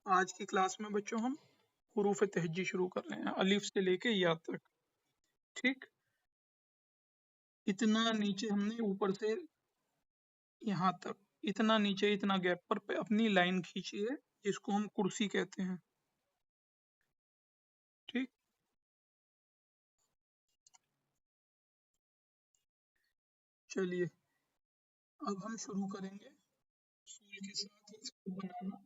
आज की क्लास में बच्चों हम हुरूफ तहज्जी शुरू कर रहे हैं, अलिफ से लेके या तक। ठीक, इतना नीचे हमने ऊपर से यहाँ तक, इतना नीचे इतना गैप पर पे अपनी लाइन खींची है, जिसको हम कुर्सी कहते हैं। ठीक, चलिए अब हम शुरू करेंगे सूल के साथ इसको बनाना।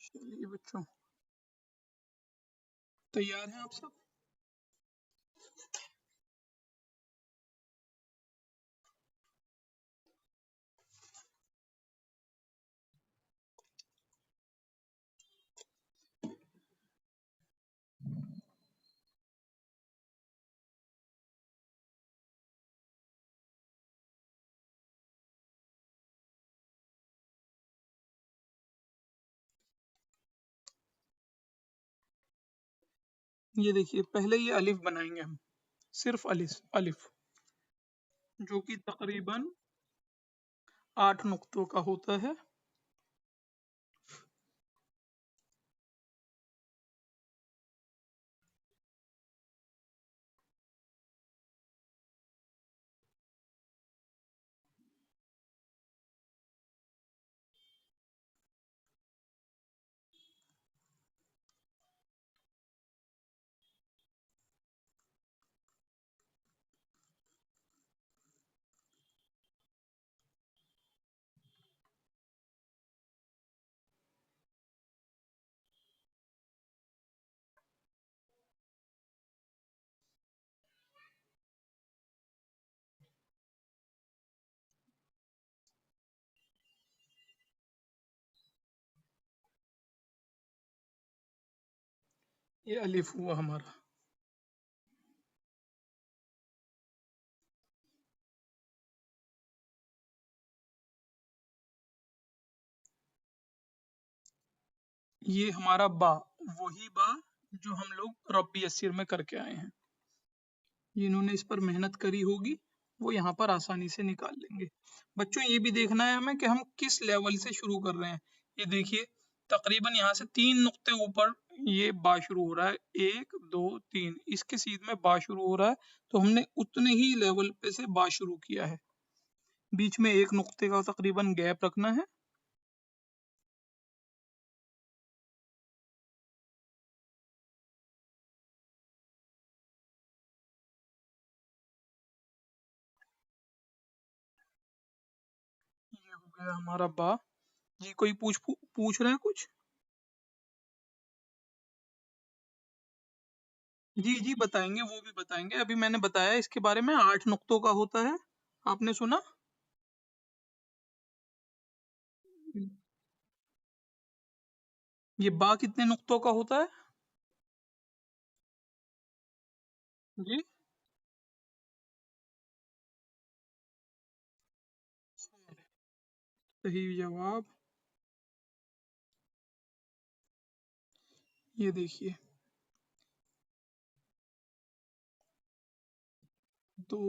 चलिए बच्चों, तैयार हैं आप सब? ये देखिए, पहले ये अलिफ बनाएंगे हम, सिर्फ अलिफ अलिफ, जो कि तकरीबन 8 नुक्तों का होता है। ये अलिफ हुआ हमारा। ये हमारा बा, वही बा जो हम लोग रब्बी यस्सिर में करके आए हैं। जिन्होंने इस पर मेहनत करी होगी वो यहाँ पर आसानी से निकाल लेंगे। बच्चों ये भी देखना है हमें कि हम किस लेवल से शुरू कर रहे हैं। ये देखिए, तकरीबन यहाँ से 3 नुक्ते ऊपर ये बा शुरू हो रहा है, 1 2 3, इसके सीध में बा शुरू हो रहा है, तो हमने उतने ही लेवल पे से बा शुरू किया है। बीच में 1 नुक्ते का तकरीबन गैप रखना है। ये हो गया हमारा बा। जी कोई पूछ रहे हैं कुछ? जी जी बताएंगे, वो भी बताएंगे। अभी मैंने बताया इसके बारे में, 8 नुक्तों का होता है। आपने सुना? ये बा कितने नुक्तों का होता है? जी, सही जवाब। ये देखिए, 2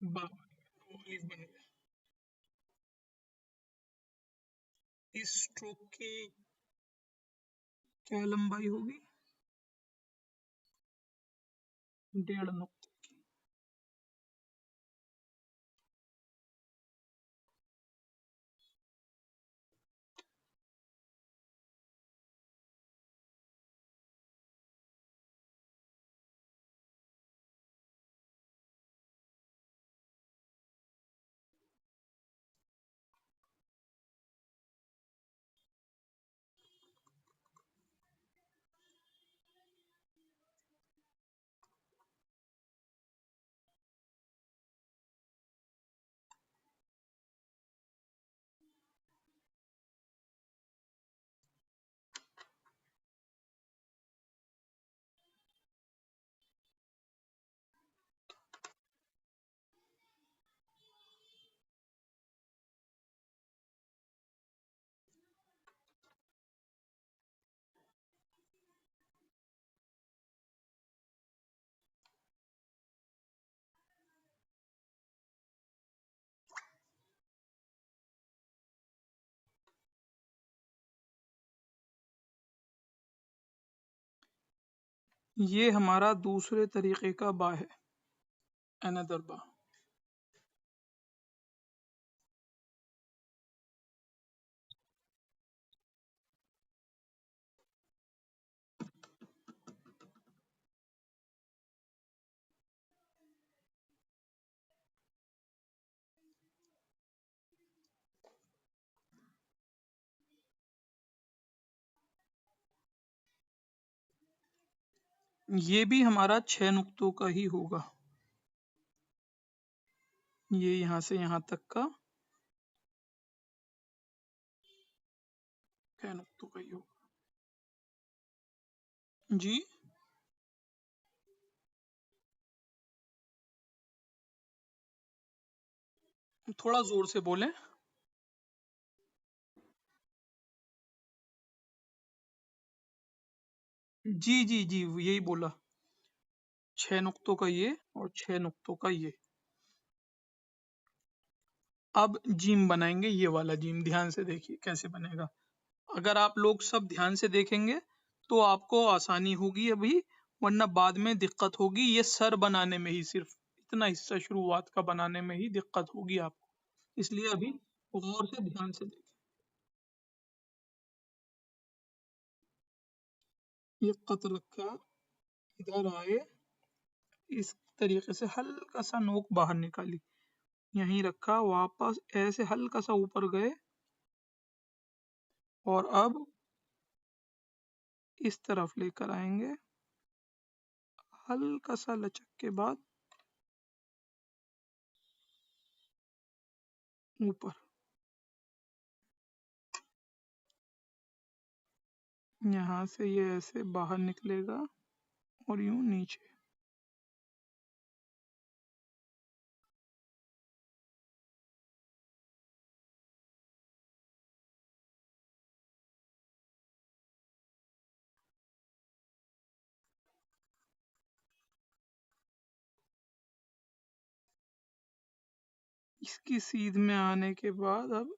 बा अलिफ बन गया। इस स्ट्रोक की क्या लंबाई होगी? 1.5 नुक्ते की। ये हमारा दूसरे तरीके का बा है, अनदर बा। ये भी हमारा 6 नुक्तों का ही होगा। ये यहाँ से यहाँ तक का 6 नुक्तों का ही होगा। जी, थोड़ा जोर से बोलें। जी जी जी, यही बोला। 6 नुक्तों का ये और 6 नुक्तों का ये। अब जिम बनाएंगे, ये वाला जिम ध्यान से देखिए कैसे बनेगा। अगर आप लोग सब ध्यान से देखेंगे तो आपको आसानी होगी अभी, वरना बाद में दिक्कत होगी। ये सर बनाने में ही, सिर्फ इतना हिस्सा शुरुआत का बनाने में ही दिक्कत होगी आपको, इसलिए अभी गौर से ध्यान से देखें। ये कत रखा, इधर आए, इस तरीके से हल्का सा नोक बाहर निकाली, यहीं रखा, वापस ऐसे हल्का सा ऊपर गए, और अब इस तरफ लेकर आएंगे, हल्का सा लचक के बाद ऊपर, यहाँ से ये ऐसे बाहर निकलेगा और यूं नीचे। इसकी सीध में आने के बाद अब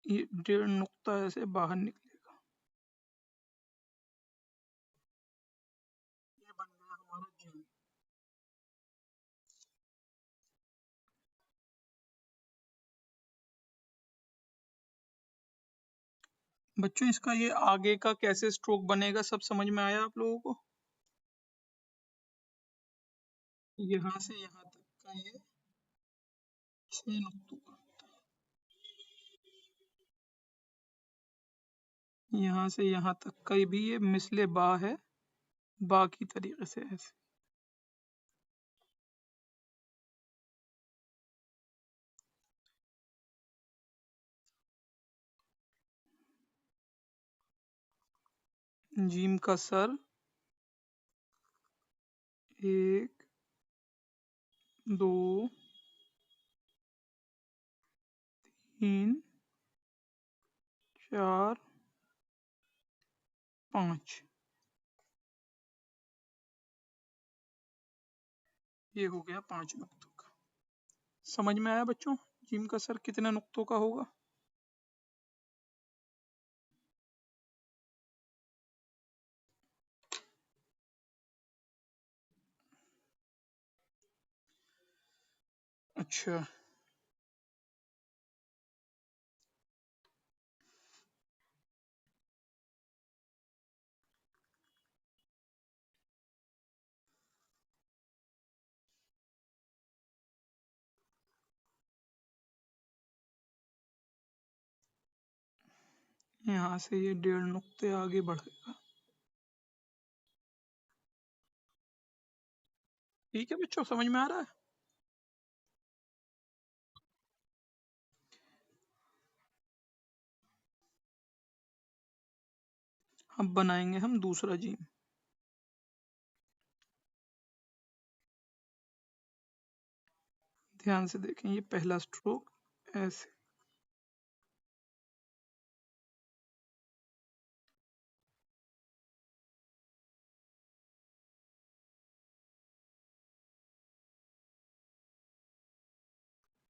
ये 1.5 नुक्ता ऐसे बाहर निकलेगा। ये बन गया हमारा जिम। बच्चों, इसका ये आगे का कैसे स्ट्रोक बनेगा, सब समझ में आया आप लोगों को? यहाँ से यहाँ तक का ये 6 नुक्तों का, यहाँ से यहाँ तक का भी ये मिसले बा है, बा की तरीके से ऐसे। जीम का सर 1 2 3 4 5, ये हो गया 5 नुक्तों का। समझ में आया बच्चों, जिम का सर कितने नुक्तों का होगा? अच्छा, यहाँ से ये 1.5 नुक्ते आगे बढ़ेगा। ठीक है बच्चों, समझ में आ रहा है? अब बनाएंगे हम दूसरा जिम। ध्यान से देखें, ये पहला स्ट्रोक ऐसे,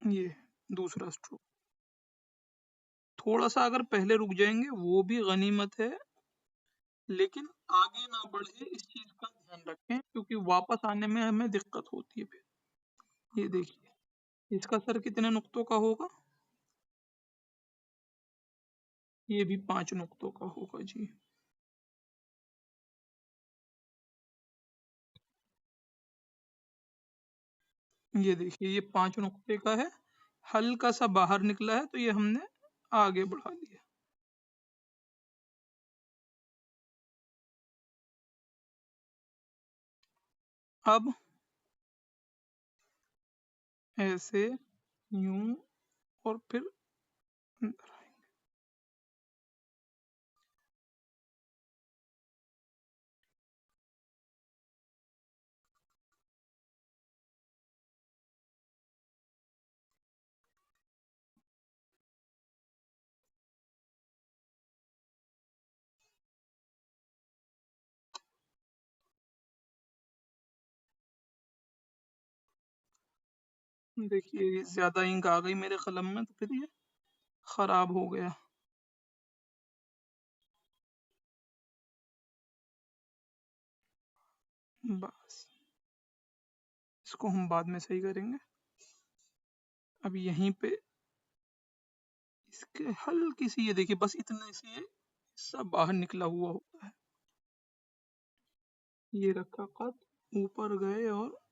ये दूसरा स्ट्रोक। थोड़ा सा अगर पहले रुक जाएंगे वो भी गनीमत है, लेकिन आगे ना बढ़े इस चीज का ध्यान रखें, क्योंकि वापस आने में हमें दिक्कत होती है फिर। ये देखिए इसका सर कितने नुक्तों का होगा, ये भी 5 नुक्तों का होगा जी। ये देखिए ये 5 नुक्ते का है, हल्का सा बाहर निकला है तो ये हमने आगे बढ़ा दिया। अब ऐसे, यूं, और फिर अंदर आएंगे। देखिए ये ज्यादा इंक आ गई मेरे कलम में तो फिर ये खराब हो गया। बस इसको हम बाद में सही करेंगे। अब यहीं पे इसके हल्की सी, ये देखिए बस इतने से ये सब बाहर निकला हुआ होता है। ये रखा खत, ऊपर गए और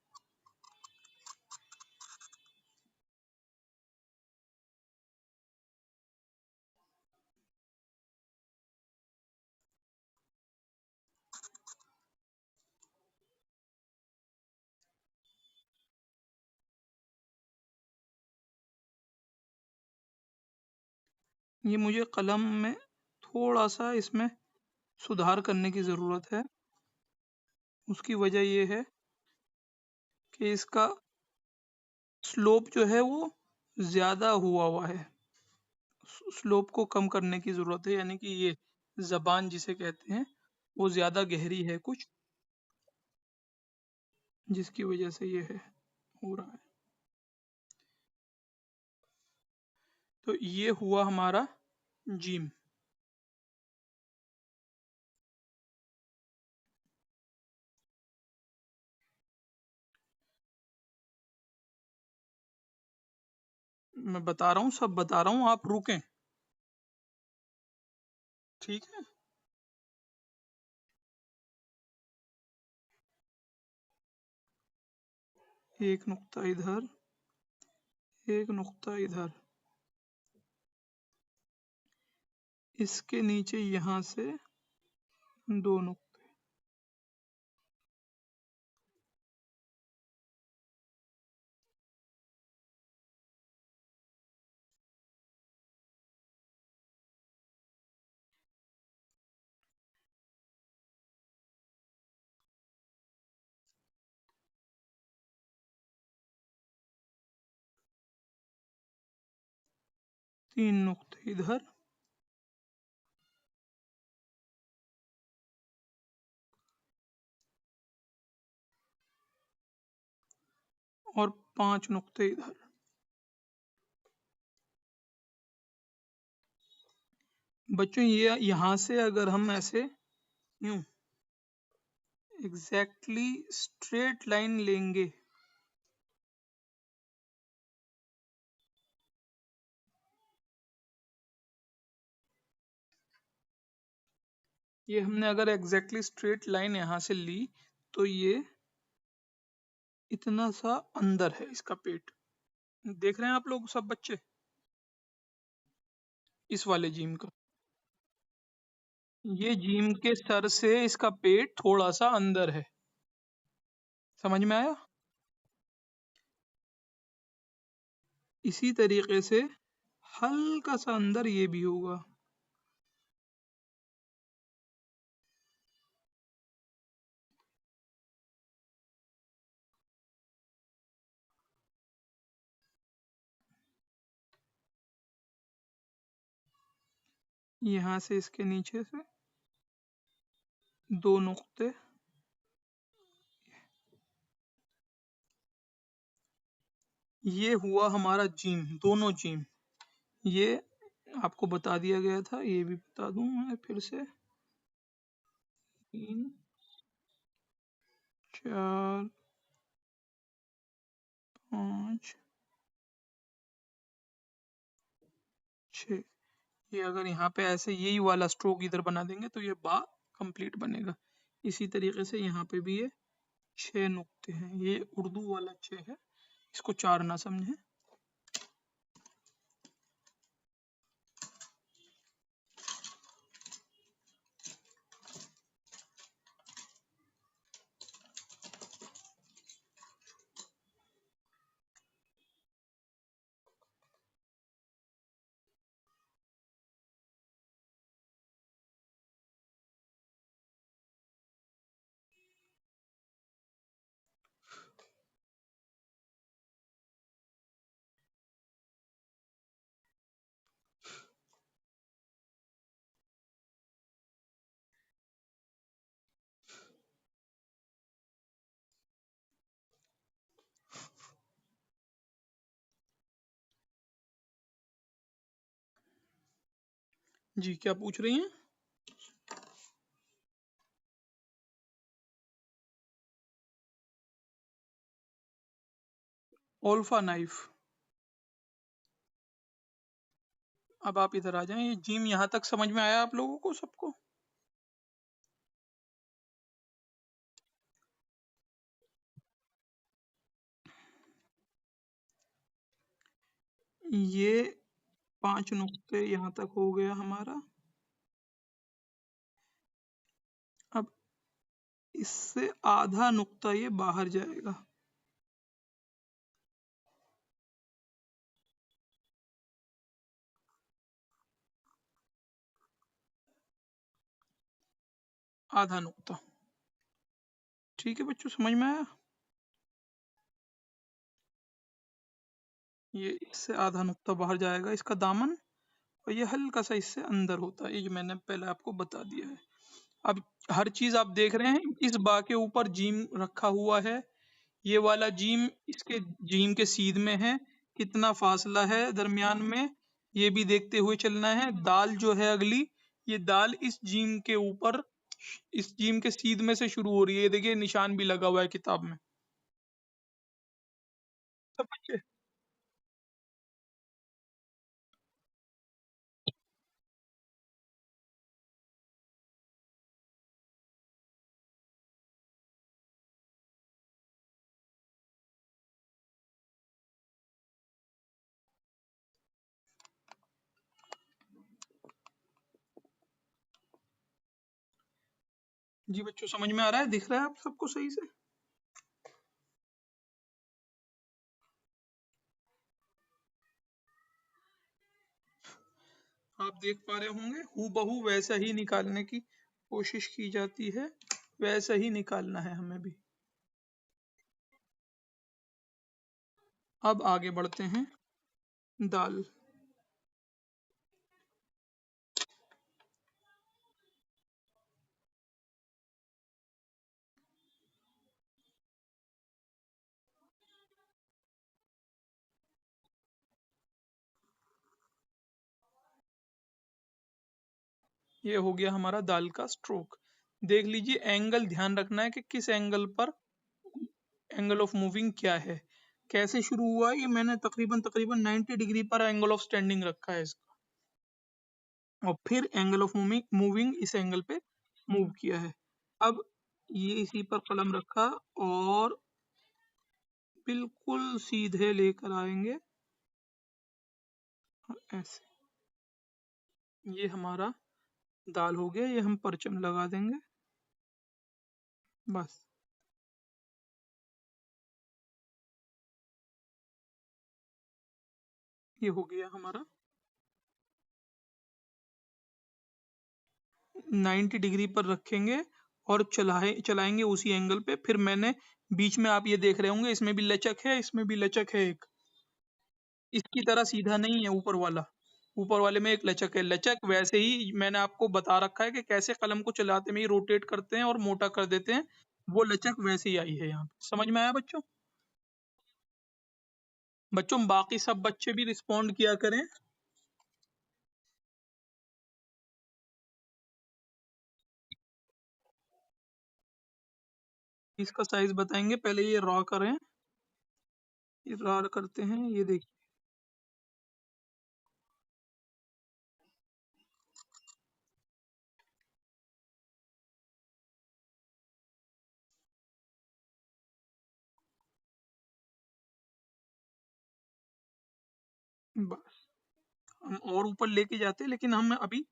ये मुझे कलम में थोड़ा सा इसमें सुधार करने की ज़रूरत है। उसकी वजह ये है कि इसका स्लोप जो है वो ज़्यादा हुआ है। स्लोप को कम करने की ज़रूरत है, यानी कि ये ज़बान जिसे कहते हैं वो ज़्यादा गहरी है कुछ, जिसकी वजह से ये है हो रहा है। तो ये हुआ हमारा जीम। मैं बता रहा हूँ, सब बता रहा हूँ, आप रुकें। ठीक है, एक नुक्ता इधर, एक नुक्ता इधर, इसके नीचे यहाँ से 2 नुक्ते, 3 नुक्ते इधर, और 5 नुक्ते इधर। बच्चों ये यहाँ से अगर हम ऐसे यूं एग्जैक्टली स्ट्रेट लाइन लेंगे, ये हमने अगर एग्जैक्टली स्ट्रेट लाइन यहाँ से ली तो ये इतना सा अंदर है इसका पेट। देख रहे हैं आप लोग सब बच्चे इस वाले जीम का, ये जीम के सर से इसका पेट थोड़ा सा अंदर है। समझ में आया? इसी तरीके से हल्का सा अंदर ये भी होगा। यहाँ से इसके नीचे से 2 नुक्ते, ये हुआ हमारा जीम, दोनों जीम। ये आपको बता दिया गया था, ये भी बता दूं मैं फिर से। 3 4 5 6। ये अगर यहाँ पे ऐसे यही वाला स्ट्रोक इधर बना देंगे तो ये बा कंप्लीट बनेगा। इसी तरीके से यहाँ पे भी ये 6 नुक्ते हैं। ये उर्दू वाला 6 है, इसको 4 ना समझें। जी क्या पूछ रही हैं? ओल्फा नाइफ। अब आप इधर आ जाएं। ये जिम यहाँ तक समझ में आया आप लोगों को सबको? ये 5 नुक्ते यहाँ तक हो गया हमारा। अब इससे आधा नुक्ता ये बाहर जाएगा। आधा नुक्ता। ठीक है बच्चों, समझ में आया? ये इससे आधा नुक्ता बाहर जाएगा इसका दामन, और ये हल्का सा इससे अंदर होता है। ये जो मैंने पहले आपको बता दिया है। अब हर चीज आप देख रहे हैं, इस बा के ऊपर जीम रखा हुआ है। ये वाला जीम इसके जीम के सीध में है, कितना फासला है दरमियान में ये भी देखते हुए चलना है। दाल जो है अगली, ये दाल इस जीम के ऊपर, इस जीम के सीध में से शुरू हो रही है। ये देखिए निशान भी लगा हुआ है किताब में। सब बच्चे जी बच्चों समझ में आ रहा है, दिख रहा है आप सबको सही से? आप देख पा रहे होंगे, हूबहू वैसा ही निकालने की कोशिश की जाती है, वैसा ही निकालना है हमें भी। अब आगे बढ़ते हैं। दाल। ये हो गया हमारा दाल का स्ट्रोक। देख लीजिए, एंगल ध्यान रखना है कि किस एंगल पर, एंगल ऑफ मूविंग क्या है, कैसे शुरू हुआ है। ये मैंने तकरीबन तकरीबन 90 डिग्री पर एंगल ऑफ स्टैंडिंग रखा है इसका, और फिर एंगल ऑफ मूविंग मूविंग इस एंगल पे मूव किया है। अब ये इसी पर कलम रखा और बिल्कुल सीधे लेकर आएंगे, और ऐसे। ये हमारा दाल हो गया, ये हम परचम लगा देंगे बस। ये हो गया हमारा। 90 डिग्री पर रखेंगे और चलाएंगे उसी एंगल पे। फिर मैंने बीच में, आप ये देख रहे होंगे, इसमें भी लचक है, इसमें भी लचक है एक, इसकी तरह सीधा नहीं है ऊपर वाला। ऊपर वाले में एक लचक है। लचक वैसे ही मैंने आपको बता रखा है कि कैसे कलम को चलाते में ही रोटेट करते हैं और मोटा कर देते हैं। वो लचक वैसे ही आई है यहाँ पे। समझ में आया बच्चों? बच्चों बाकी सब बच्चे भी रिस्पॉन्ड किया करें। इसका साइज बताएंगे, पहले ये रॉ करें। ये रॉ करते हैं, ये देखिए। बस हम और ऊपर लेके जाते, लेकिन हम अभी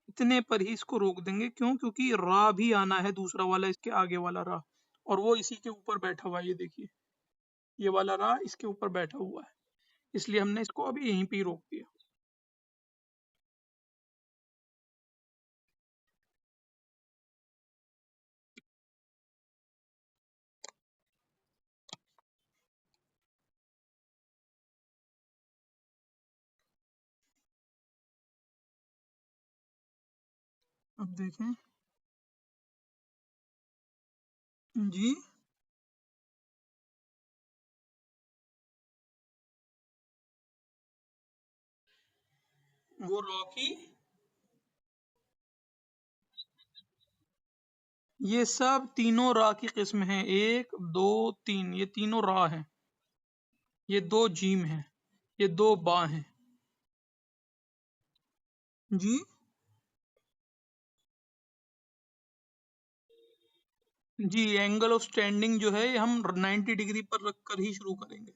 इतने पर ही इसको रोक देंगे। क्यों? क्योंकि रा भी आना है, दूसरा वाला, इसके आगे वाला रा, और वो इसी के ऊपर बैठा हुआ है। ये देखिए, ये वाला रा इसके ऊपर बैठा हुआ है, इसलिए हमने इसको अभी यहीं पे ही रोक दिया। अब देखें जी, वो रॉकी, ये सब तीनों रा की किस्म है। एक, दो, तीन, ये तीनों रा हैं। ये दो जीम हैं, ये दो बा हैं। जी जी, एंगल ऑफ स्टैंडिंग जो है, ये हम 90 डिग्री पर रख कर ही शुरू करेंगे।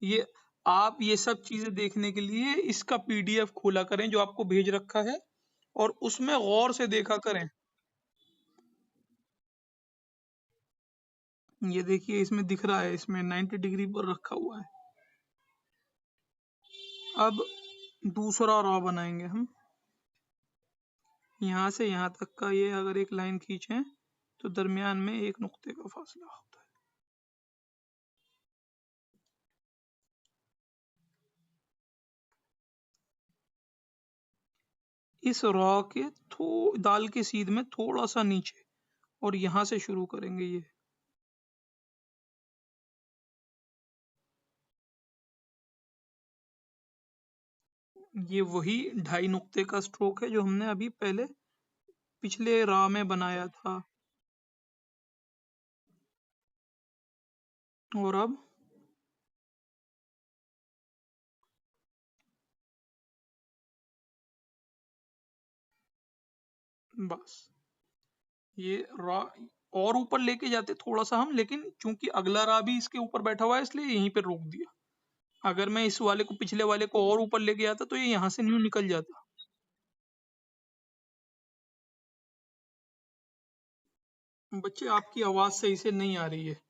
ये आप ये सब चीजें देखने के लिए इसका पीडीएफ खोला करें जो आपको भेज रखा है, और उसमें गौर से देखा करें। ये देखिए, इसमें दिख रहा है, इसमें 90 डिग्री पर रखा हुआ है। अब दूसरा रॉ बनाएंगे हम। यहाँ से यहाँ तक का, ये अगर एक लाइन खींचें तो दरमियान में एक नुक्ते का फासला होता है। इस रॉ के दाल के सीध में थोड़ा सा नीचे, और यहाँ से शुरू करेंगे। ये वही 2.5 नुक्ते का स्ट्रोक है जो हमने अभी पहले पिछले रॉ में बनाया था। और अब बस ये रॉ और ऊपर लेके जाते थोड़ा सा हम, लेकिन चूंकि अगला रॉ भी इसके ऊपर बैठा हुआ है, इसलिए यहीं पे रोक दिया। अगर मैं इस वाले को, पिछले वाले को और ऊपर लेके जाता तो ये यहाँ से न्यू निकल जाता। बच्चे, आपकी आवाज सही से नहीं आ रही है।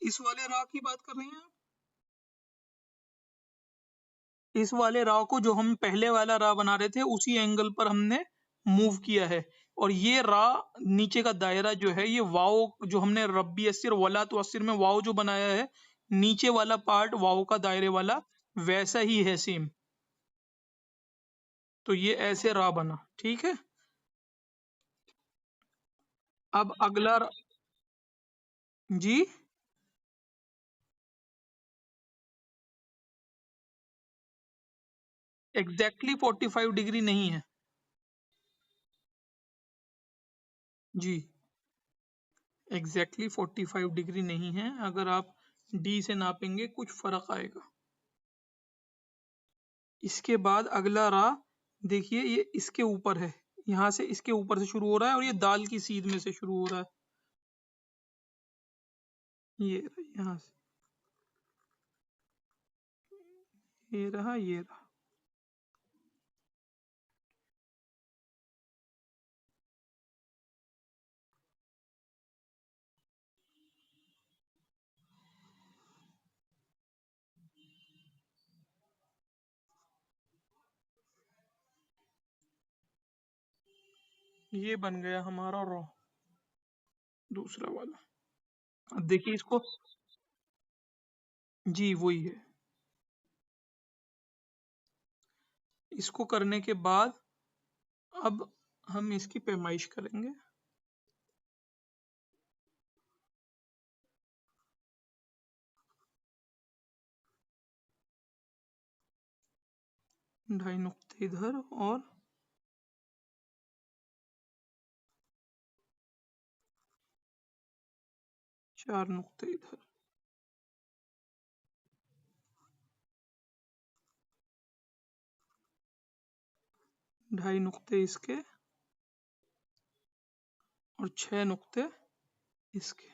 इस वाले रॉ की बात कर रहे हैं आप? इस वाले रॉ को, जो हम पहले वाला रॉ बना रहे थे, उसी एंगल पर हमने मूव किया है। और ये रॉ नीचे का दायरा जो है, ये वाव, जो हमने रब्बी अस्सिर वला तो अस्सिर में वाव जो बनाया है, नीचे वाला पार्ट वाव का दायरे वाला वैसा ही है, सेम। तो ये ऐसे रॉ बना, ठीक है। अब अगला जी, एग्जैक्टली 45 डिग्री नहीं है जी, एग्जैक्टली 45 डिग्री नहीं है। अगर आप डी से नापेंगे कुछ फर्क आएगा। इसके बाद अगला रा, देखिए, ये इसके ऊपर है। यहाँ से, इसके ऊपर से शुरू हो रहा है, और ये दाल की सीध में से शुरू हो रहा है। ये यहाँ से, ये रहा, ये रहा। ये बन गया हमारा रॉ, दूसरा वाला। अब देखिए इसको। जी, वही है। इसको करने के बाद अब हम इसकी पैमाइश करेंगे। 2.5 नुक्ते इधर और 4 नुक्ते इधर। 2.5 नुक्ते इसके और 6 नुक्ते इसके।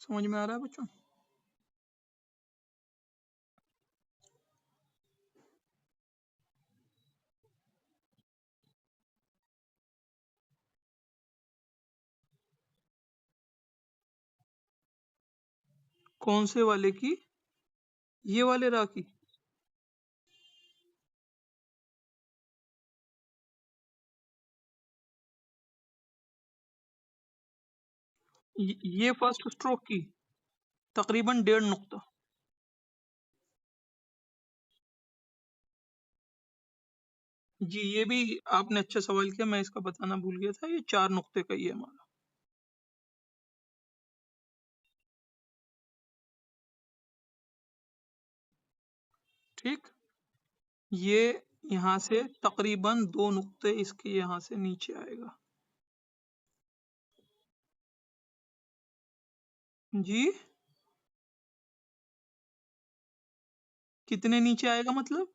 समझ में आ रहा है बच्चों? कौन से वाले की? ये वाले रा की? ये फर्स्ट स्ट्रोक की तकरीबन 1.5 नुक्ता। जी, ये भी आपने अच्छा सवाल किया, मैं इसका बताना भूल गया था। ये 4 नुक्ते का ही है हमारा। ठीक, ये यहाँ से तकरीबन 2 नुक्ते इसके यहाँ से नीचे आएगा। जी, कितने नीचे आएगा मतलब?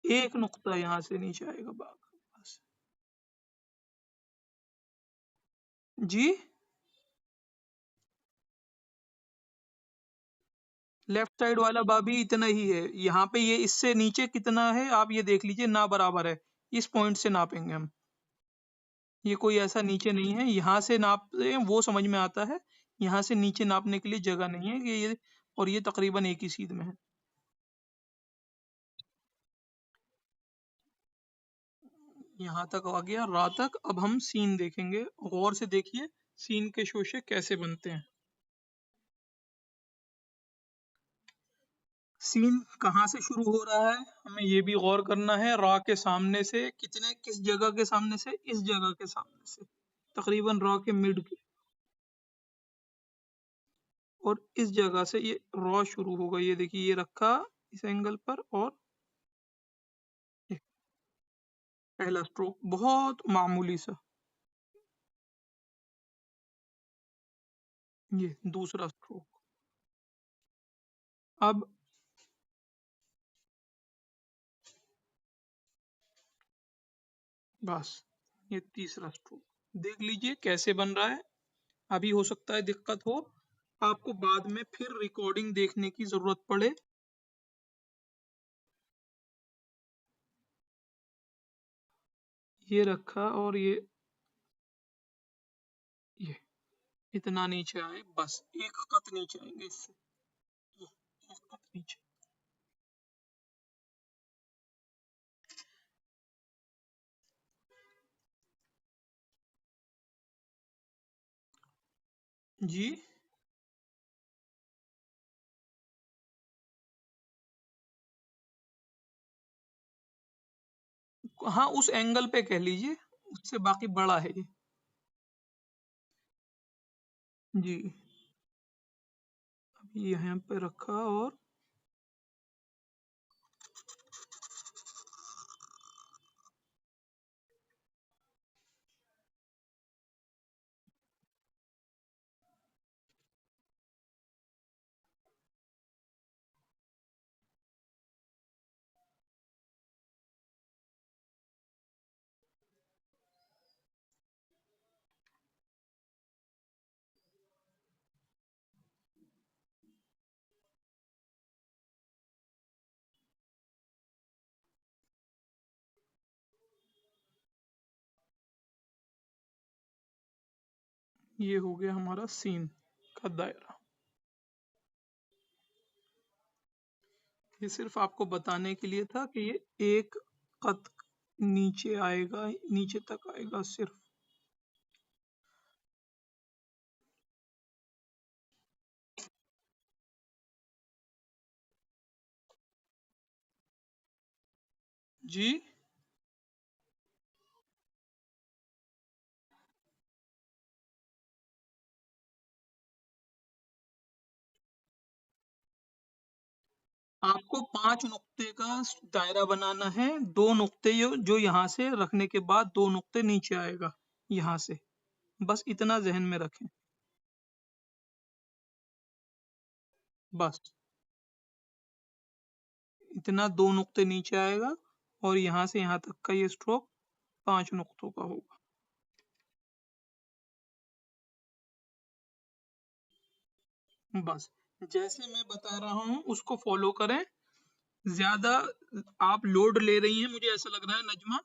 1 नुक्ता यहाँ से नीचे आएगा बस। जी, लेफ्ट साइड वाला बा भी इतना ही है। यहाँ पे ये इससे नीचे कितना है आप ये देख लीजिए, ना बराबर है। इस पॉइंट से नापेंगे हम। ये कोई ऐसा नीचे नहीं है, यहाँ से नाप वो समझ में आता है। यहाँ से नीचे नापने के लिए जगह नहीं है कि ये, और ये तकरीबन एक ही सीध में है। यहाँ तक आ गया रा तक। अब हम सीन देखेंगे, गौर से देखिए सीन के शोशे कैसे बनते हैं। सीन कहाँ से शुरू हो रहा है हमें ये भी गौर करना है। रा के सामने से कितने, किस जगह के सामने से? इस जगह के सामने से, तकरीबन रा के मिड के। और इस जगह से ये रॉ शुरू होगा। ये देखिए, ये रखा इस एंगल पर, और ये पहला स्ट्रोक बहुत मामूली सा। ये दूसरा स्ट्रोक। अब बस, ये तीसरा स्ट्रोक। देख लीजिए कैसे बन रहा है। अभी हो सकता है दिक्कत हो, आपको बाद में फिर रिकॉर्डिंग देखने की जरूरत पड़े। ये रखा और ये इतना नीचे आए, बस एक कत नीचे आएंगे इससे। ये एक कत नीचे। जी, हाँ उस एंगल पे कह लीजिए, उससे बाकी बड़ा है ये। जी, अभी यहाँ पे रखा और ये हो गया हमारा सीन का दायरा। ये सिर्फ आपको बताने के लिए था कि ये एक कत नीचे आएगा, नीचे तक आएगा सिर्फ। जी, आपको 5 नुक्ते का दायरा बनाना है। 2 नुक्ते जो यहाँ से रखने के बाद 2 नुक्ते नीचे आएगा यहाँ से, बस इतना जहन में रखें। बस इतना 2 नुक्ते नीचे आएगा और यहाँ से यहाँ तक का ये स्ट्रोक 5 नुक्तों का होगा। बस जैसे मैं बता रहा हूँ उसको फॉलो करें। ज्यादा आप लोड ले रही हैं, मुझे ऐसा लग रहा है नजमा।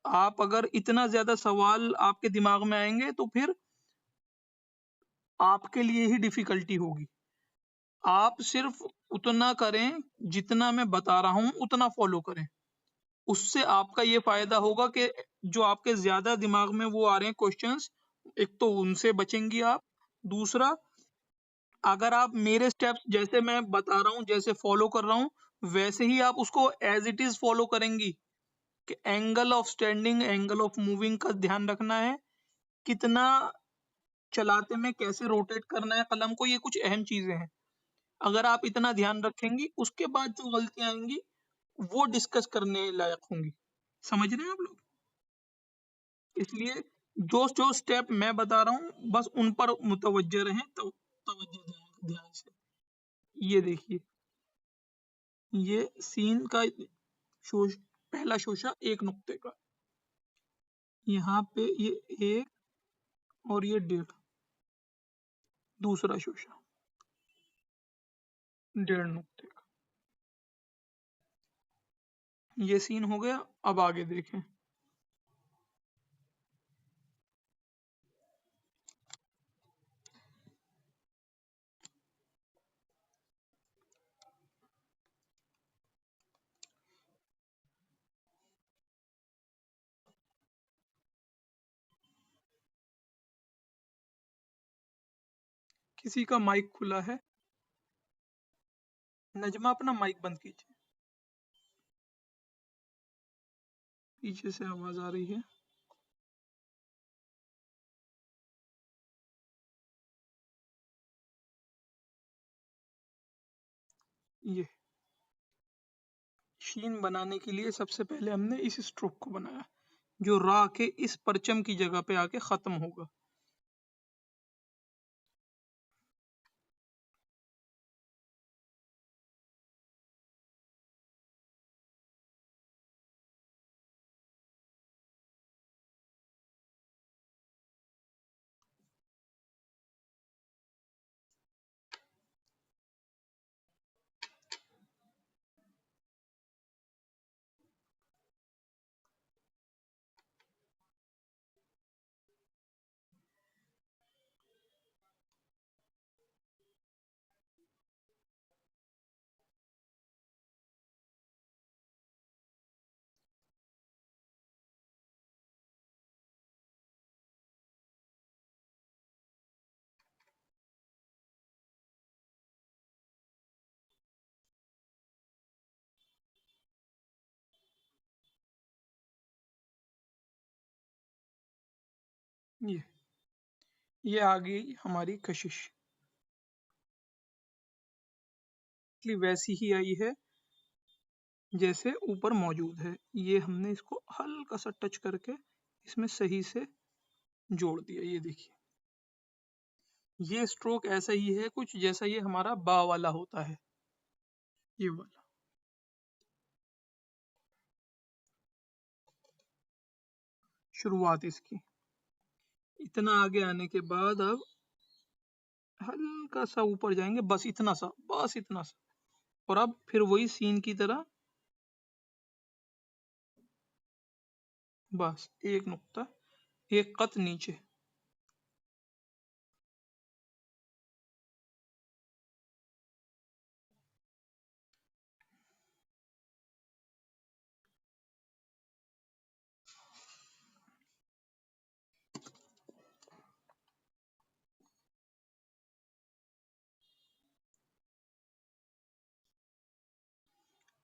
आप अगर इतना ज्यादा सवाल आपके दिमाग में आएंगे तो फिर आपके लिए ही डिफिकल्टी होगी। आप सिर्फ उतना करें जितना मैं बता रहा हूँ, उतना फॉलो करें। उससे आपका ये फायदा होगा कि जो आपके ज्यादा दिमाग में वो आ रहे हैं क्वेश्चंस, एक तो उनसे बचेंगी आप। दूसरा, अगर आप मेरे स्टेप्स जैसे मैं बता रहा हूँ, जैसे फॉलो कर रहा हूँ, वैसे ही आप उसको एज इट इज फॉलो करेंगी कि angle of standing, angle of moving का ध्यान रखना है, कितना चलाते में कैसे रोटेट करना है कलम को, ये कुछ अहम चीजें हैं। अगर आप इतना ध्यान रखेंगी, उसके बाद जो गलतियां आएंगी वो डिस्कस करने लायक होंगी। समझ रहे हैं आप लोग? इसलिए जो जो स्टेप मैं बता रहा हूँ बस उन पर मुतवज्जह रहें, तो तवज्जो दें ध्यान से। ये देखिए, ये सीन का शोश पहला शोशा 1 नुक्ते का, यहाँ पे ये 1 और ये 1.5, दूसरा शोशा 1.5 नुक्ते का। ये सीन हो गया। अब आगे देखें। किसी का माइक खुला है? नजमा अपना माइक बंद कीजिए, पीछे से आवाज आ रही है। ये शीन बनाने के लिए सबसे पहले हमने इस स्ट्रोक को बनाया, जो रा के इस परचम की जगह पे आके खत्म होगा। ये आ गई हमारी कशिश, वैसी ही आई है जैसे ऊपर मौजूद है। ये हमने इसको हल्का सा टच करके इसमें सही से जोड़ दिया। ये देखिए, ये स्ट्रोक ऐसा ही है कुछ जैसा ये हमारा बा वाला होता है, ये वाला। शुरुआत इसकी। इतना आगे आने के बाद अब हल्का सा ऊपर जाएंगे, बस इतना सा, बस इतना सा। और अब फिर वही सीन की तरह, बस 1 नुक्ता, 1 कत नीचे।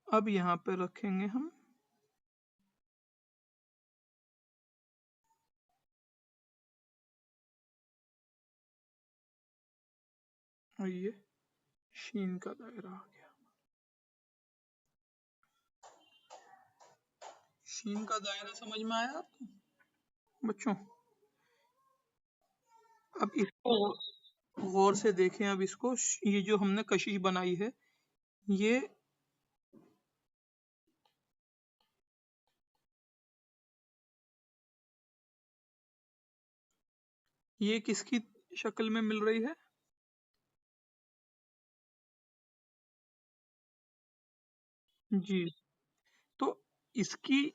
अब यहाँ पे रखेंगे हम और ये शीन का दायरा आ गया। शीन का दायरा समझ में आया आपको बच्चों? अब इसको गौर से देखें। अब इसको ये जो हमने कशिश बनाई है, ये किसकी शक्ल में मिल रही है? जी। तो इसकी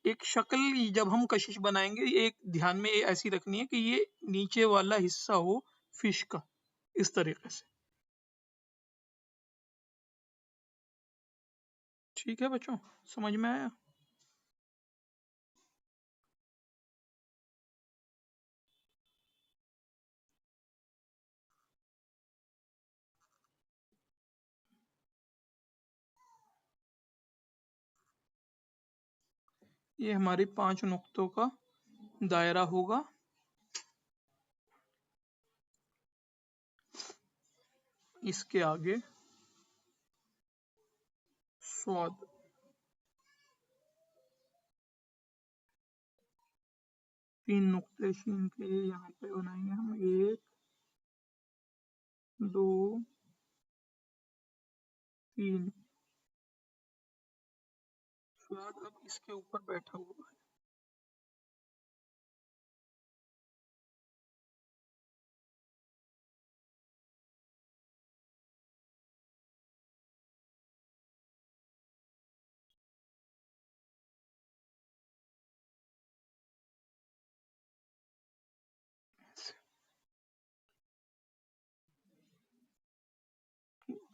एक शक्ल जब हम कशिश बनाएंगे, एक ध्यान में ये ऐसी रखनी है कि ये नीचे वाला हिस्सा हो फिश का, इस तरीके से। ठीक है बच्चों, समझ में आया? ये हमारी 5 नुक्तों का दायरा होगा। इसके आगे स्वाद। 3 नुक्ते शीन के यहाँ पे बनाएंगे हम। 1 2 3। स्वाद अब इसके ऊपर बैठा हुआ है।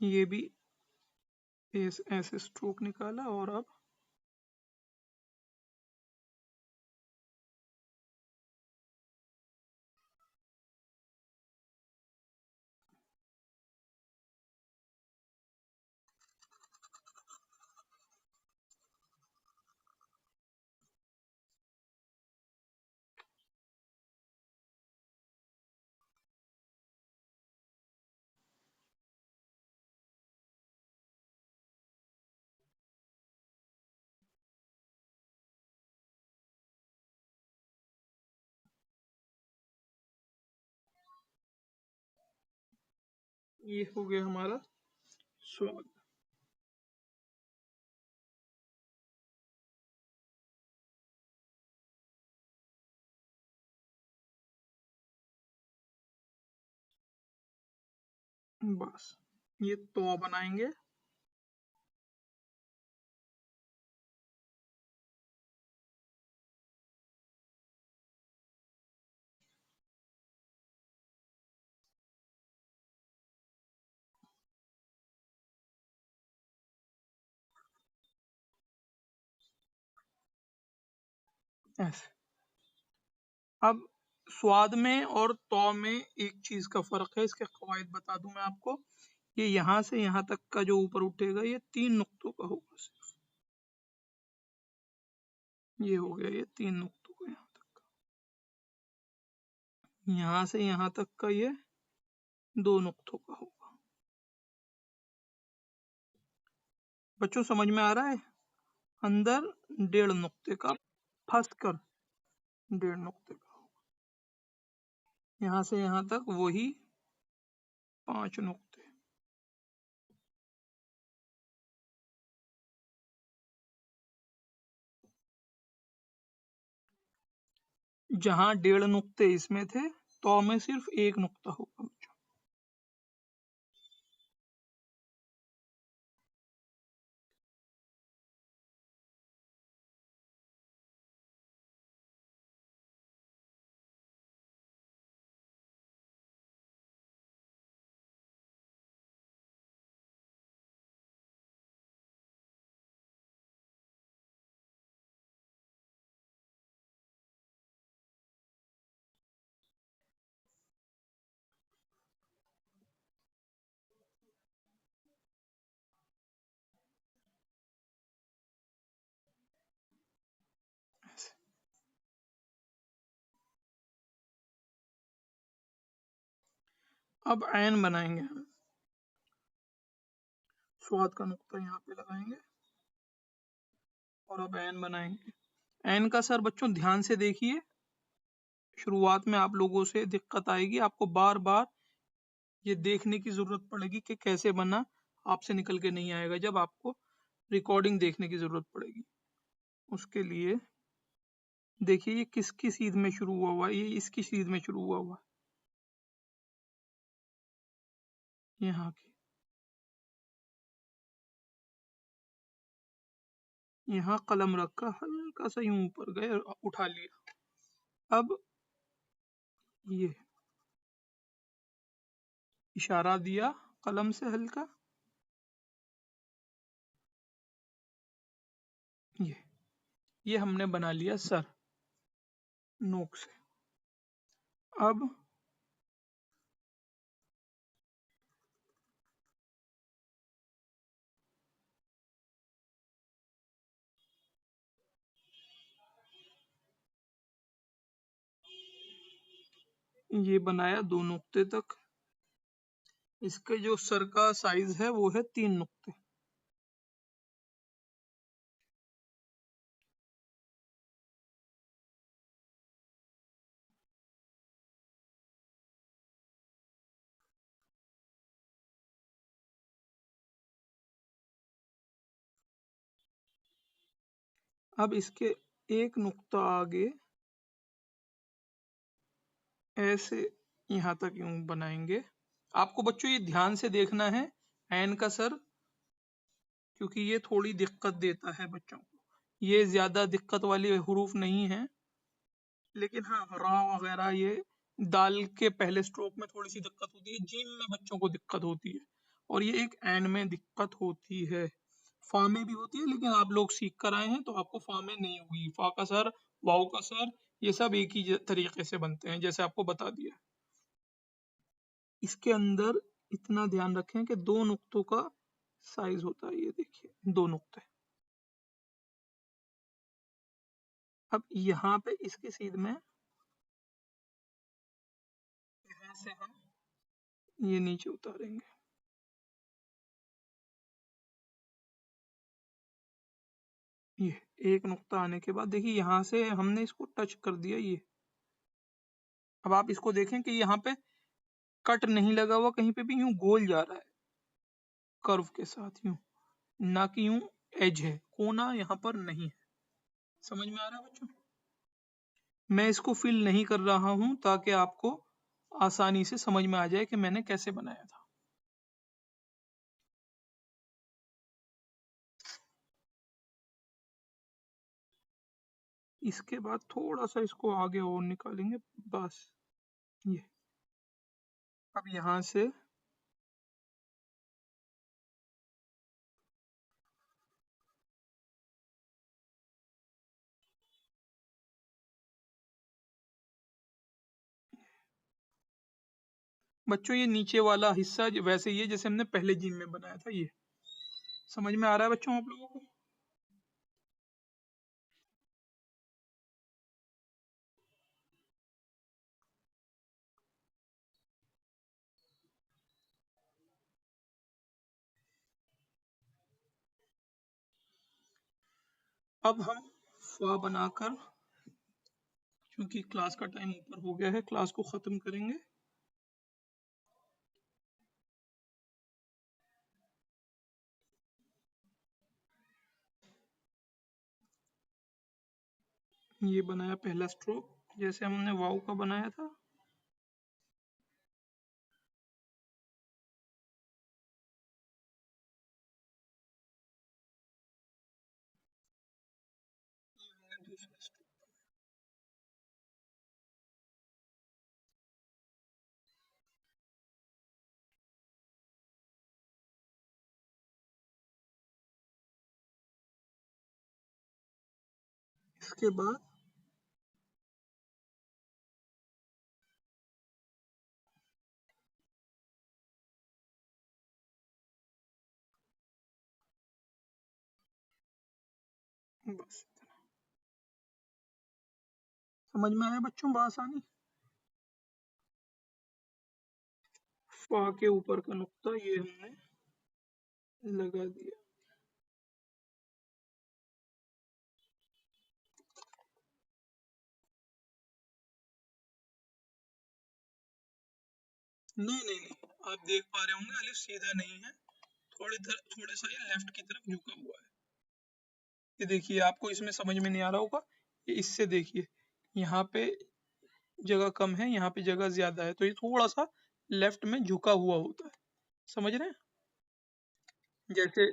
ये भी ऐसे स्ट्रोक निकाला और अब ये हो गया हमारा स्वाद। बस ये तो बनाएंगे। ऐसे। अब स्वाद में और तौ में एक चीज का फर्क है, इसके कवायद बता दूं मैं आपको। ये यहाँ से यहाँ तक का जो ऊपर उठेगा, ये 3 नुक्तों का होगा सिर्फ। ये हो गया ये 3 नुक्तों का यहाँ तक का। यहाँ से यहाँ तक का ये 2 नुक्तों का होगा। बच्चों समझ में आ रहा है? अंदर 1.5 नुक्ते का, फंस कर 1.5 नुक्ते का होगा। यहाँ से यहाँ तक वही 5 नुक्ते। जहाँ 1.5 नुक्ते इसमें थे, तो में सिर्फ 1 नुक्ता होगा बच्चों। अब ऐन बनाएंगे हम। स्वाद का नुक्ता यहाँ पे लगाएंगे और अब ऐन बनाएंगे। एन का सर बच्चों ध्यान से देखिए, शुरुआत में आप लोगों से दिक्कत आएगी, आपको बार बार ये देखने की जरूरत पड़ेगी कि कैसे बना, आपसे निकल के नहीं आएगा, जब आपको रिकॉर्डिंग देखने की जरूरत पड़ेगी। उसके लिए देखिए ये किसकी सीध में शुरू हुआ है, ये इसकी सीध में शुरू हुआ है, यहाँ की, यहाँ कलम रखा, हल्का सा यूं ऊपर गए और उठा लिया। अब ये इशारा दिया कलम से हल्का, ये हमने बना लिया सर नोक से। अब ये बनाया 2 नुक्ते तक, इसके जो सर का साइज है वो है 3 नुक्ते। अब इसके एक नुक्ता आगे ऐसे यहाँ तक यूं बनाएंगे। आपको बच्चों ये ध्यान से देखना है एन का सर, क्योंकि ये थोड़ी दिक्कत देता है बच्चों को। ये ज्यादा दिक्कत वाली हरूफ नहीं है, लेकिन हाँ रा वगैरह ये दाल के पहले स्ट्रोक में थोड़ी सी दिक्कत होती है, जीम में बच्चों को दिक्कत होती है, और ये एक एन में दिक्कत होती है। फा में भी होती है, लेकिन आप लोग सीख कर आए हैं तो आपको फा में नहीं होगी। फा का सर, वाव का सर, ये सब एक ही तरीके से बनते हैं, जैसे आपको बता दिया। इसके अंदर इतना ध्यान रखें कि 2 नुक्तों का साइज होता है, ये देखिए 2 नुक्ते। अब यहाँ पे इसकी सीध में यहाँ से हम ये नीचे उतारेंगे। ये एक नुक्ता आने के बाद देखिए यहाँ से हमने इसको टच कर दिया ये। अब आप इसको देखें कि यहाँ पे कट नहीं लगा हुआ कहीं पे भी, यूं गोल जा रहा है कर्व के साथ, यूं ना कि यूं एज है, कोना यहाँ पर नहीं है। समझ में आ रहा है बच्चों? मैं इसको फिल नहीं कर रहा हूं ताकि आपको आसानी से समझ में आ जाए कि मैंने कैसे बनाया था। इसके बाद थोड़ा सा इसको आगे और निकालेंगे, बस ये। अब यहाँ से बच्चों ये नीचे वाला हिस्सा वैसे ही है जैसे हमने पहले जिम में बनाया था। ये समझ में आ रहा है बच्चों आप लोगों को? अब हम फा बनाकर, क्योंकि क्लास का टाइम ऊपर हो गया है, क्लास को खत्म करेंगे। ये बनाया पहला स्ट्रोक जैसे हमने वाव का बनाया था। दूसरा स्ट्रोक, इसके बाद बस। समझ में आया बच्चों बआसानी? फा के ऊपर का नुक्ता ये हमने लगा दिया। नहीं नहीं नहीं, आप देख पा रहे होंगे अलिफ सीधा नहीं है, थोड़े सा ये लेफ्ट की तरफ झुका हुआ है। ये देखिए, आपको इसमें समझ में नहीं आ रहा होगा, ये इससे देखिए, यहाँ पे जगह कम है, यहाँ पे जगह ज्यादा है, तो ये थोड़ा सा लेफ्ट में झुका हुआ होता है। समझ रहे हैं? जैसे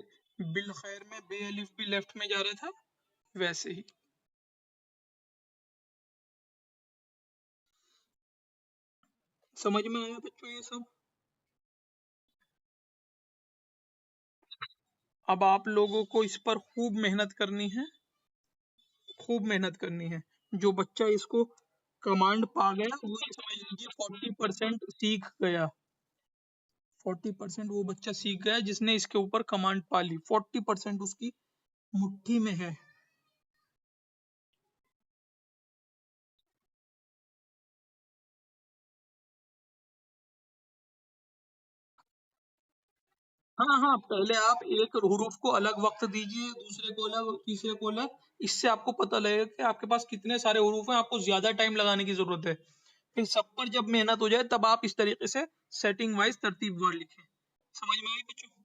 बिल खैर में बे अलिफ भी लेफ्ट में जा रहा था, वैसे ही। समझ में आया बच्चों ये सब? अब आप लोगों को इस पर खूब मेहनत करनी है, खूब मेहनत करनी है। जो बच्चा इसको कमांड पा गया वो ये समझ लीजिए 40% सीख गया। 40% वो बच्चा सीख गया जिसने इसके ऊपर कमांड पा ली, 40% उसकी मुट्ठी में है। हाँ हाँ, पहले आप एक हरूफ को अलग वक्त दीजिए, दूसरे को अलग, तीसरे को अलग। इससे आपको पता लगेगा कि आपके पास कितने सारे हरूफ हैं, आपको ज्यादा टाइम लगाने की जरूरत है। फिर सब पर जब मेहनत हो जाए तब आप इस तरीके से सेटिंग वाइज तरतीबवार लिखें। समझ में आई बच्चों?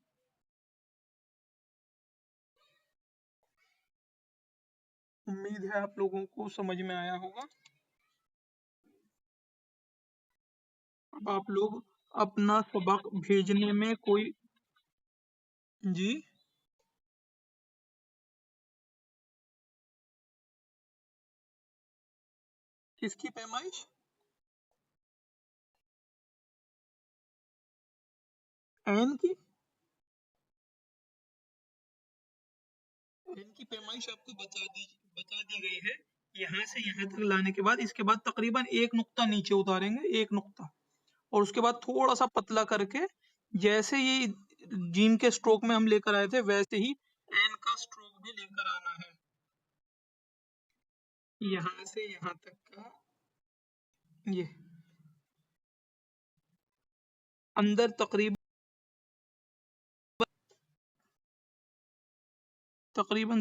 उम्मीद है आप लोगों को समझ में आया होगा। अब आप लोग अपना सबक भेजने में कोई। जी। किसकी पैमाइश? एन की? एन की पैमाइश आपको बता दी गई है। यहाँ से यहाँ तक लाने के बाद इसके बाद तकरीबन एक नुक्ता नीचे उतारेंगे, एक नुक्ता, और उसके बाद थोड़ा सा पतला करके, जैसे ये जीम के स्ट्रोक में हम लेकर आए थे वैसे ही एन का स्ट्रोक भी लेकर आना है। यहाँ से यहाँ तक का ये अंदर तकरीबन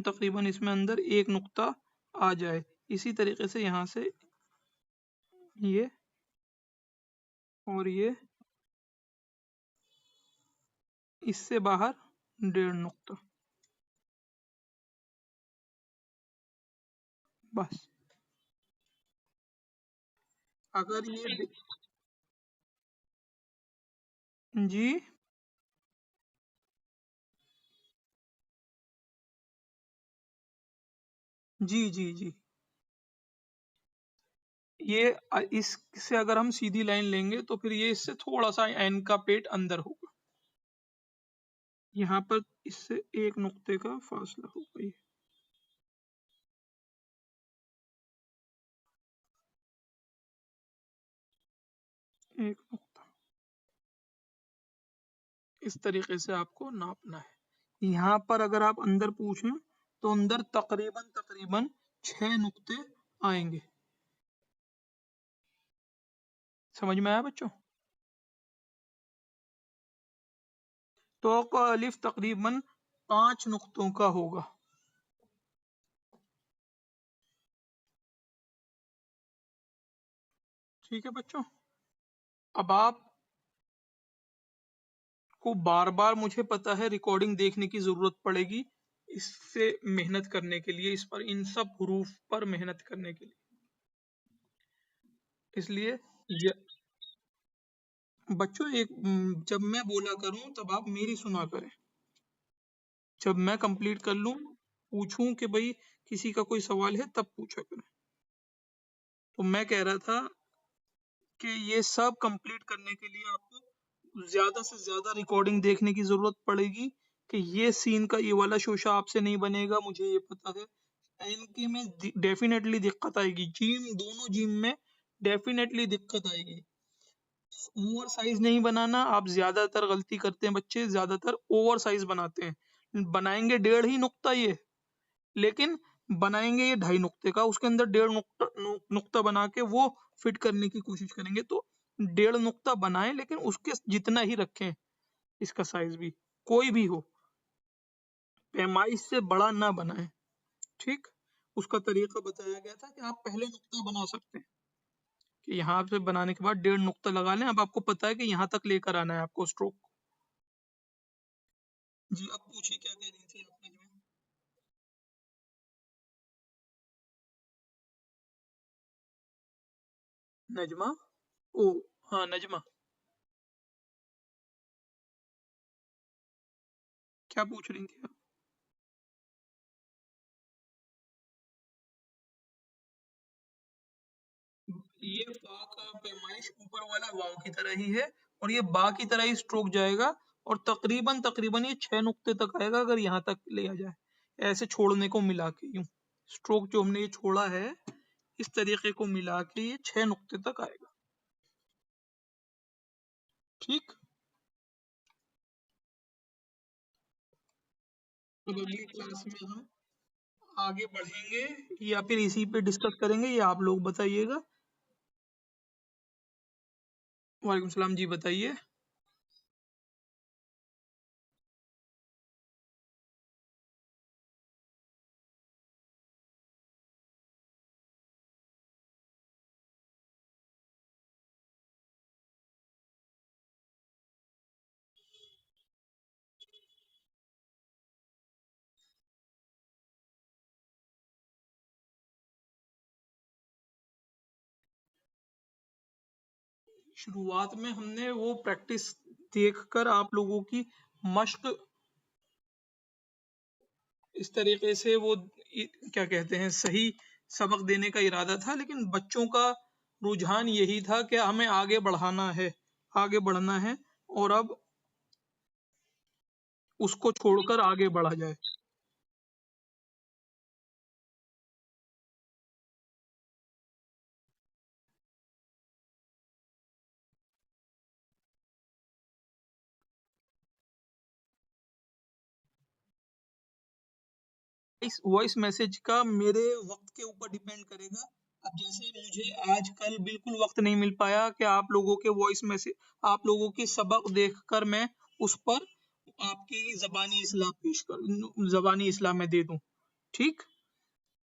तकरीबन इसमें अंदर एक नुक्ता आ जाए। इसी तरीके से यहाँ से ये और ये, इससे बाहर 1.5 नुक्ता, बस। अगर ये जी जी जी जी, ये इससे अगर हम सीधी लाइन लेंगे तो फिर ये इससे थोड़ा सा एन का पेट अंदर होगा। यहाँ पर इससे एक नुक्ते का फासला होगा, ये एक नुक्ता। इस तरीके से आपको नापना है। यहाँ पर अगर आप अंदर पूछें तो अंदर तकरीबन तकरीबन 6 नुक्ते आएंगे। समझ में आया बच्चों? तो का अलिफ तकरीबन 5 नुक्तों का होगा। ठीक है बच्चों? अब आप को बार बार, मुझे पता है, रिकॉर्डिंग देखने की जरूरत पड़ेगी इससे मेहनत करने के लिए, इस पर, इन सब हरूफ पर मेहनत करने के लिए। इसलिए य- बच्चों, जब मैं बोला करूं तब आप मेरी सुना करें। जब मैं कंप्लीट कर लूं, पूछूं कि भाई किसी का कोई सवाल है, तब पूछा करें। तो मैं कह रहा था कि ये सब कंप्लीट करने के लिए आपको ज्यादा से ज्यादा रिकॉर्डिंग देखने की जरूरत पड़ेगी। कि ये सीन का ये वाला शोशा आपसे नहीं बनेगा, मुझे ये पता है। एनके में डेफिनेटली दिक्कत आएगी, जिम, दोनों जिम में डेफिनेटली दिक्कत आएगी। ओवर साइज नहीं बनाना, आप ज्यादातर गलती करते हैं बच्चे, ज्यादातर ओवर साइज बनाते हैं। बनाएंगे 1.5 ही नुक्ता ये, लेकिन बनाएंगे ये 2.5 नुक्ते का, उसके अंदर 1.5 नुक्ता बना के वो फिट करने की कोशिश करेंगे। तो 1.5 नुक्ता बनाएं, लेकिन उसके जितना ही रखें इसका साइज भी, कोई भी हो, पैमाइश से बड़ा ना बनाएं। ठीक? उसका तरीका बताया गया था कि आप पहले नुक्ता बना सकते हैं। कि यहाँ से बनाने के बाद 1.5 नुक्ता लगा लें। अब आपको पता है कि यहाँ तक लेकर आना है आपको स्ट्रोक। जी अब पूछिए क्या कह रही थी आप नजमा? नजमा ओ हाँ नजमा, क्या पूछ रही थी आप? ये फा का पैमाइश ऊपर वाला वाव की तरह ही है और ये बा की तरह ही स्ट्रोक जाएगा और तकरीबन तकरीबन ये 6 नुक्ते तक आएगा अगर यहाँ तक लिया जाए, ऐसे छोड़ने को मिला के यूं स्ट्रोक जो हमने ये छोड़ा है इस तरीके को मिला के ये 6 नुक्ते तक आएगा। ठीक, तो अगली क्लास में हम आगे बढ़ेंगे या फिर इसी पे डिस्कस करेंगे, या आप लोग बताइएगा। वालेकुम सलाम, जी बताइए। शुरुआत में हमने वो प्रैक्टिस देखकर आप लोगों की मश्क इस तरीके से वो क्या कहते हैं सही सबक देने का इरादा था, लेकिन बच्चों का रुझान यही था कि हमें आगे बढ़ाना है, आगे बढ़ना है और अब उसको छोड़कर आगे बढ़ा जाए। इस वॉइस मैसेज का मेरे वक्त के ऊपर डिपेंड करेगा। अब जैसे मुझे आजकल बिल्कुल वक्त नहीं मिल पाया कि आप लोगों के वॉइस मैसेज, आप लोगों की सबक देखकर मैं उस पर आपकी जबानी इस्लाह पेश कर जबानी इस्लाह में दे दूं। ठीक,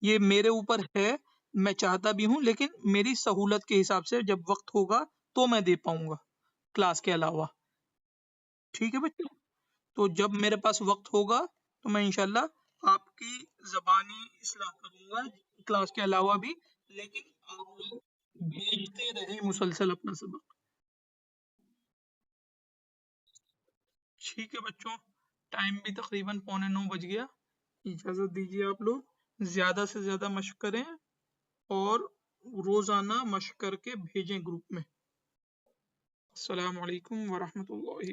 ये मेरे ऊपर है, मैं चाहता भी हूँ लेकिन मेरी सहूलत के हिसाब से जब वक्त होगा तो मैं दे पाऊंगा क्लास के अलावा। ठीक है बच्चों, तो जब मेरे पास वक्त होगा तो मैं इंशाल्लाह आपकी जबानी इस्लाह करूंगा क्लास के अलावा भी, लेकिन आप लोग भेजते रहे मुसलसल अपना सबक। ठीक है बच्चों, टाइम भी तकरीबन 8:45 बज गया, इजाजत दीजिए आप लोग ज्यादा से ज्यादा मशक करें और रोजाना मशक करके भेजें ग्रुप में। अस्सलाम वालेकुम वरहमतुल्लाहि